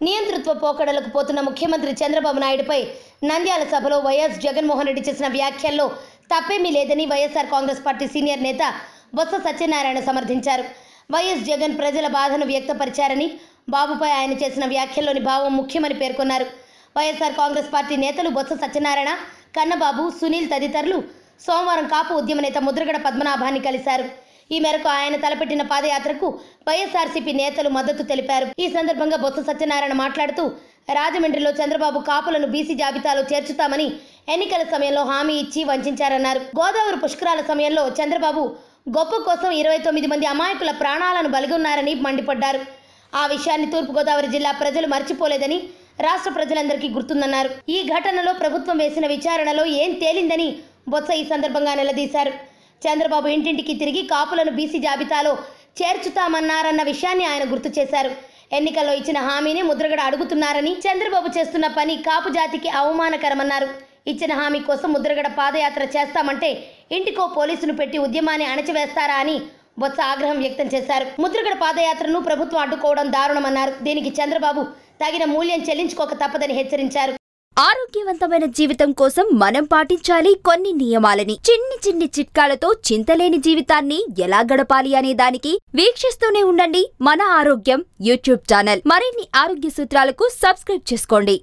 నియంతృత్వ పోకడలకు పోతున్న ముఖ్యమంత్రి చంద్రబాబు నాయుడుపై నంద్యాల సభలో వైఎస్ జగన్మోహన్ రెడ్డి చేసిన వ్యాఖ్యల్లో తప్పేమీ లేదని వైఎస్ఆర్ కాంగ్రెస్ పార్టీ సీనియర్ నేత బొత్స సత్యనారాయణ సమర్థించారు. వైఎస్ జగన్ ప్రజల బాధను వ్యక్తపరిచారని, బాబుపై ఆయన చేసిన వ్యాఖ్యల్లోని భావం ముఖ్యమని పేర్కొన్నారు. వైఎస్ఆర్ కాంగ్రెస్ పార్టీ నేతలు బొత్స సత్యనారాయణ, కన్నబాబు, సునీల్ తదితరులు సోమవారం కాపు ఉద్యమ నేత ముద్రగడ పద్మనాభాన్ని కలిశారు. ఈ మేరకు ఆయన తలపెట్టిన పాదయాత్రకు వైఎస్ఆర్సీపీ నేతలు మద్దతు తెలిపారు. ఈ సందర్భంగా బొత్స సత్యనారాయణ మాట్లాడుతూ, రాజమండ్రిలో చంద్రబాబు కాపులను బీసీ జాబితాలో చేర్చుతామని ఎన్నికల సమయంలో హామీ ఇచ్చి వంచారన్నారు. గోదావరి పుష్కరాల సమయంలో చంద్రబాబు గొప్ప కోసం 29 మంది అమాయకుల ప్రాణాలను బలిగొన్నారని మండిపడ్డారు. ఆ విషయాన్ని తూర్పుగోదావరి జిల్లా ప్రజలు మర్చిపోలేదని రాష్ట్ర ప్రజలందరికీ గుర్తుందన్నారు. ఈ ఘటనలో ప్రభుత్వం వేసిన విచారణలో ఏం తేలిందని బొత్స ఈ సందర్భంగా నిలదీశారు. చంద్రబాబు ఇంటింటికి తిరిగి కాపులను బీసీ జాబితాలో చేర్చుతామన్నారన్న విషయాన్ని ఆయన గుర్తు చేశారు. ఎన్నికల్లో ఇచ్చిన హామీని ముద్రగడ అడుగుతున్నారని, చంద్రబాబు చేస్తున్న పని కాపు జాతికి అవమానకరమన్నారు. ఇచ్చిన హామీ కోసం ముద్రగడ పాదయాత్ర చేస్తామంటే ఇంటికో పోలీసును పెట్టి ఉద్యమాన్ని అణచివేస్తారా అని బొత్స ఆగ్రహం వ్యక్తం చేశారు. ముద్రగడ పాదయాత్రను ప్రభుత్వం అడ్డుకోవడం దారుణమన్నారు. దీనికి చంద్రబాబు తగిన మూల్యం చెల్లించుకోక తప్పదని హెచ్చరించారు. ఆరోగ్యవంతమైన జీవితం కోసం మనం పాటించాలి కొన్ని నియమాలని. చిన్ని చిన్ని చిట్కాలతో చింతలేని జీవితాన్ని ఎలా గడపాలి అనే దానికి వీక్షిస్తూనే ఉండండి మన ఆరోగ్యం యూట్యూబ్ ఛానల్. మరిన్ని ఆరోగ్య సూత్రాలకు సబ్స్క్రైబ్ చేసుకోండి.